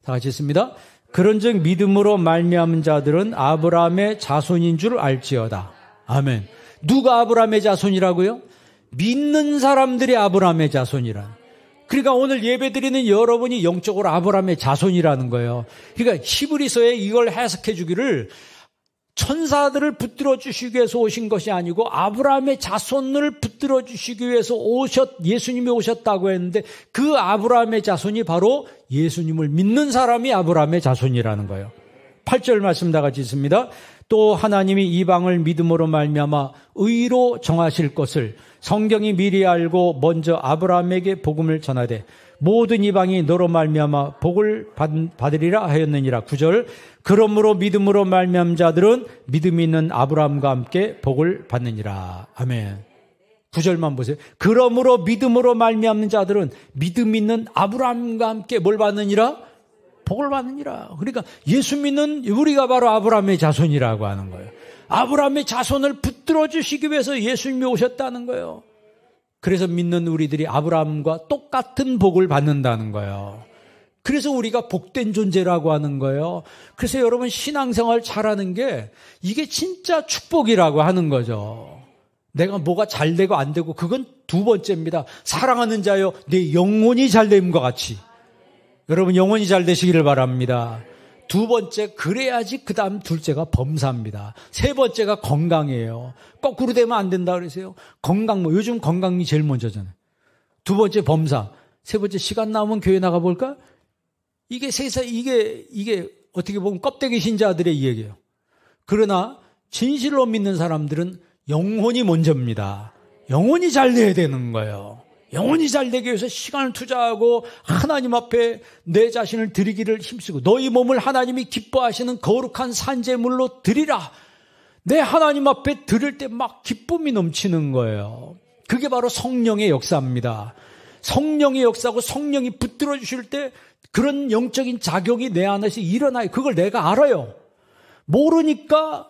[SPEAKER 1] 다 같이 있습니다. 그런즉 믿음으로 말미암은 자들은 아브라함의 자손인 줄 알지어다. 아멘. 누가 아브라함의 자손이라고요? 믿는 사람들이 아브라함의 자손이라. 그러니까 오늘 예배드리는 여러분이 영적으로 아브라함의 자손이라는 거예요. 그러니까 히브리서에 이걸 해석해 주기를 천사들을 붙들어 주시기 위해서 오신 것이 아니고 아브라함의 자손을 붙들어 주시기 위해서 예수님이 오셨다고 했는데 그 아브라함의 자손이 바로 예수님을 믿는 사람이 아브라함의 자손이라는 거예요. 8절 말씀 다 같이 있습니다. 또 하나님이 이방을 믿음으로 말미암아 의로 정하실 것을 성경이 미리 알고 먼저 아브라함에게 복음을 전하되 모든 이방이 너로 말미암아 복을 받으리라 하였느니라. 9절. 그러므로 믿음으로 말미암은 자들은 믿음이 있는 아브라함과 함께 복을 받느니라. 아멘. 9절만 보세요. 그러므로 믿음으로 말미암는 자들은 믿음 있는 아브라함과 함께 뭘 받느니라? 복을 받느니라. 그러니까 예수 믿는 우리가 바로 아브라함의 자손이라고 하는 거예요. 아브라함의 자손을 붙들어 주시기 위해서 예수님이 오셨다는 거예요. 그래서 믿는 우리들이 아브라함과 똑같은 복을 받는다는 거예요. 그래서 우리가 복된 존재라고 하는 거예요. 그래서 여러분 신앙생활 잘하는 게 이게 진짜 축복이라고 하는 거죠. 내가 뭐가 잘 되고 안 되고 그건 두 번째입니다. 사랑하는 자여 내 영혼이 잘 됨과 같이. 여러분 영혼이 잘 되시기를 바랍니다. 두 번째 그래야지 그 다음 둘째가 범사입니다. 세 번째가 건강이에요. 거꾸로 되면 안 된다 그러세요. 건강 요즘 건강이 제일 먼저잖아요. 두 번째 범사. 세 번째 시간 나오면 교회 나가볼까? 이게 세상 이게 어떻게 보면 껍데기 신자들의 이야기예요. 그러나 진실로 믿는 사람들은 영혼이 먼저입니다. 영혼이 잘 돼야 되는 거예요. 영혼이 잘 되기 위해서 시간을 투자하고 하나님 앞에 내 자신을 드리기를 힘쓰고 너희 몸을 하나님이 기뻐하시는 거룩한 산제물로 드리라. 내 하나님 앞에 드릴 때 막 기쁨이 넘치는 거예요. 그게 바로 성령의 역사입니다. 성령의 역사고 성령이 붙들어 주실 때 그런 영적인 작용이 내 안에서 일어나요. 그걸 내가 알아요. 모르니까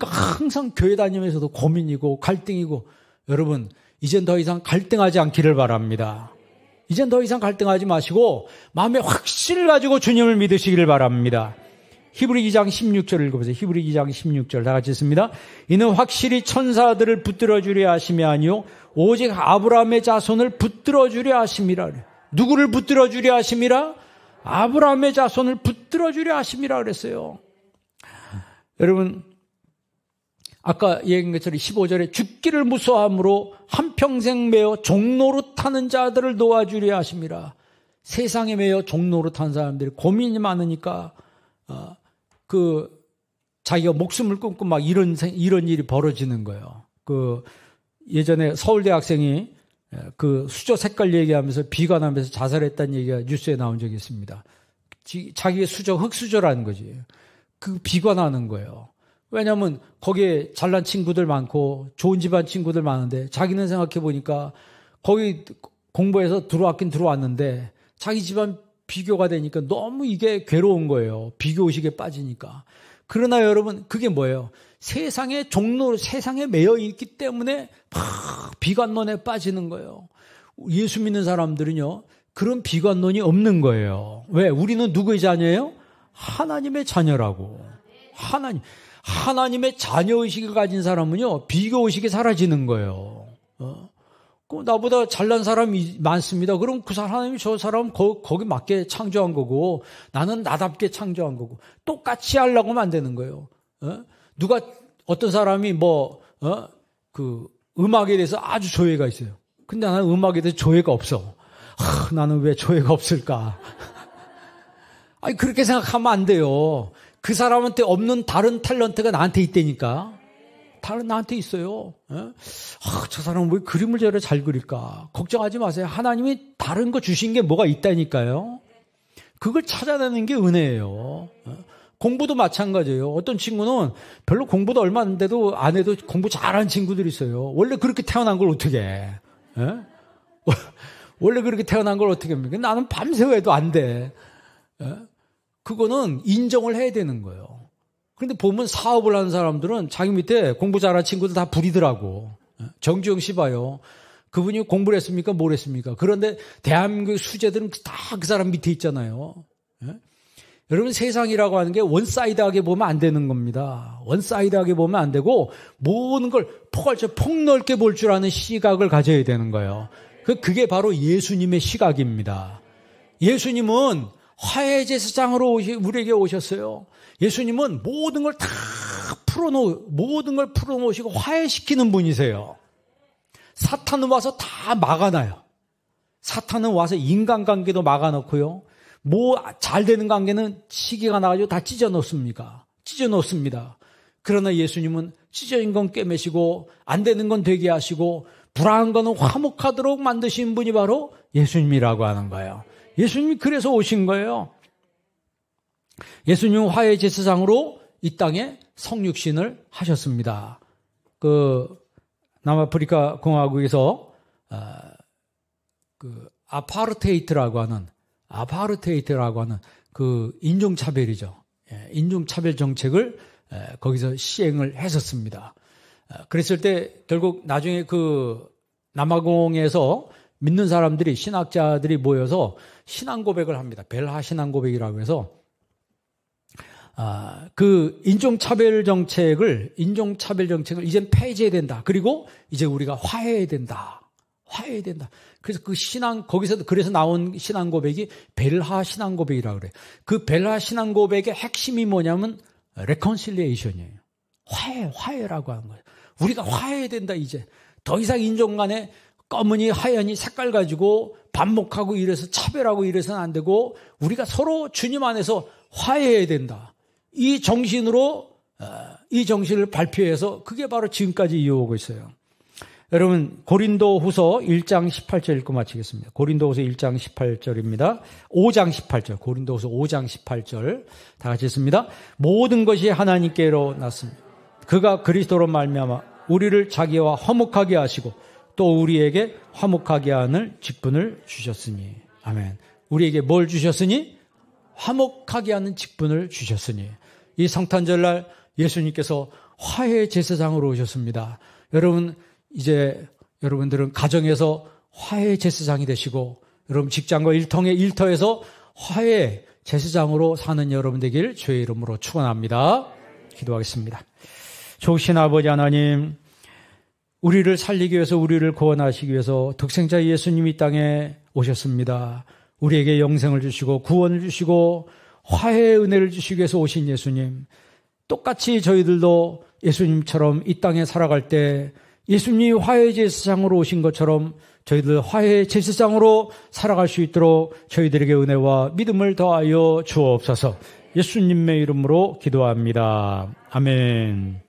[SPEAKER 1] 항상 교회 다니면서도 고민이고 갈등이고. 여러분 이젠 더 이상 갈등하지 않기를 바랍니다. 이젠 더 이상 갈등하지 마시고 마음에 확신을 가지고 주님을 믿으시기를 바랍니다. 히브리 2장 16절 읽어보세요. 히브리 2장 16절 다 같이 읽습니다. 이는 확실히 천사들을 붙들어 주려 하심이 아니요 오직 아브라함의 자손을 붙들어 주려 하심이라. 누구를 붙들어 주려 하심이라? 아브라함의 자손을 붙들어 주려 하심이라 그랬어요. 여러분 아까 얘기한 것처럼 15절에 죽기를 무서워함으로 한평생 매어 종로로 타는 자들을 놓아주려 하심이라. 세상에 매여 종로로 탄 사람들이 고민이 많으니까 자기가 목숨을 끊고 막 이런 일이 벌어지는 거예요. 예전에 서울대 학생이 수저 색깔 얘기하면서 비관하면서 자살했다는 얘기가 뉴스에 나온 적이 있습니다. 자기의 수저 흙수저라는 거지. 비관하는 거예요. 왜냐하면 거기에 잘난 친구들 많고 좋은 집안 친구들 많은데 자기는 생각해 보니까 거기 공부해서 들어왔긴 들어왔는데 자기 집안 비교가 되니까 너무 이게 괴로운 거예요. 비교의식에 빠지니까. 그러나 여러분, 그게 뭐예요? 세상의 종로, 세상에 매여 있기 때문에 막 비관론에 빠지는 거예요. 예수 믿는 사람들은요, 그런 비관론이 없는 거예요. 왜? 우리는 누구의 자녀예요? 하나님의 자녀라고. 하나님의 자녀의식을 가진 사람은요, 비교의식이 사라지는 거예요. 나보다 잘난 사람이 많습니다. 그럼 하나님이 저 사람 거기 맞게 창조한 거고 나는 나답게 창조한 거고 똑같이 하려고 하면 안 되는 거예요. 어떤 사람이 음악에 대해서 아주 조예가 있어요. 근데 나는 음악에 대해서 조예가 없어. 나는 왜 조예가 없을까? 아니, 그렇게 생각하면 안 돼요. 그 사람한테 없는 다른 탤런트가 나한테 있다니까. 나한테 있어요. 저 사람은 왜 그림을 저래 잘 그릴까? 걱정하지 마세요. 하나님이 다른 거 주신 게 뭐가 있다니까요. 그걸 찾아내는 게 은혜예요. 공부도 마찬가지예요. 어떤 친구는 별로 공부도 얼마 안 돼도 안 해도 공부 잘하는 친구들이 있어요. 원래 그렇게 태어난 걸 어떻게 해? 원래 그렇게 태어난 걸 어떻게 합니까? 나는 밤새워도 안 돼. 그거는 인정을 해야 되는 거예요. 그런데 보면 사업을 하는 사람들은 자기 밑에 공부 잘하는 친구들 다 부리더라고. 정주영 씨 봐요. 그분이 공부를 했습니까? 뭘 했습니까? 그런데 대한민국 수재들은 다 그 사람 밑에 있잖아요. 여러분, 세상이라고 하는 게 원사이드하게 보면 안 되는 겁니다. 원사이드하게 보면 안 되고 모든 걸 폭넓게 볼 줄 아는 시각을 가져야 되는 거예요. 그게 바로 예수님의 시각입니다. 예수님은 화해 제사장으로 우리에게 오셨어요. 예수님은 모든 걸 다 풀어놓으시고 화해시키는 분이세요. 사탄은 와서 다 막아놔요. 사탄은 와서 인간관계도 막아놓고요. 잘 되는 관계는 시기가 나가지고 다 찢어놓습니다. 그러나 예수님은 찢어진 건 꿰매시고 안 되는 건 되게 하시고 불화한 거는 화목하도록 만드신 분이 바로 예수님이라고 하는 거예요. 예수님이 그래서 오신 거예요. 예수님은 화해 제사장으로 이 땅에 성육신을 하셨습니다. 남아프리카 공화국에서 아파르테이트라고 하는 인종차별이죠. 인종차별 정책을 거기서 시행을 했었습니다. 그랬을 때 결국 나중에 남아공에서 믿는 사람들이, 신학자들이 모여서 신앙 고백을 합니다. 벨하 신앙 고백이라고 해서 인종차별 정책을 이젠 폐지해야 된다. 그리고 이제 우리가 화해해야 된다. 그래서 그래서 나온 신앙 고백이 벨하 신앙 고백이라고 그래요. 그 벨하 신앙 고백의 핵심이 뭐냐면 reconciliation이에요. 화해라고 하는 거예요. 우리가 화해해야 된다. 이제 더 이상 인종 간에 검은이 하얀이 색깔 가지고 반목하고 이래서 차별하고 이래서는 안 되고 우리가 서로 주님 안에서 화해해야 된다. 이 정신을 발표해서 그게 바로 지금까지 이어오고 있어요. 여러분, 고린도후서 1장 18절 읽고 마치겠습니다. 고린도후서 1장 18절입니다. 5장 18절. 고린도후서 5장 18절. 다 같이 읽습니다. 모든 것이 하나님께로 났습니다. 그가 그리스도로 말미암아 우리를 자기와 화목하게 하시고 또 우리에게 화목하게 하는 직분을 주셨으니. 아멘. 우리에게 뭘 주셨으니? 화목하게 하는 직분을 주셨으니. 이 성탄절날 예수님께서 화해 제사장으로 오셨습니다. 여러분, 이제 여러분들은 가정에서 화해 제사장이 되시고 여러분 직장과 일터에서 화해 제사장으로 사는 여러분 되길 주의 이름으로 축원합니다. 기도하겠습니다. 좋으신 아버지 하나님, 우리를 살리기 위해서, 우리를 구원하시기 위해서 독생자 예수님이 이 땅에 오셨습니다. 우리에게 영생을 주시고 구원을 주시고 화해의 은혜를 주시기 위해서 오신 예수님, 똑같이 저희들도 예수님처럼 이 땅에 살아갈 때 예수님이 화해 제사장으로 오신 것처럼 저희들 화해 제사장으로 살아갈 수 있도록 저희들에게 은혜와 믿음을 더하여 주옵소서. 예수님의 이름으로 기도합니다. 아멘.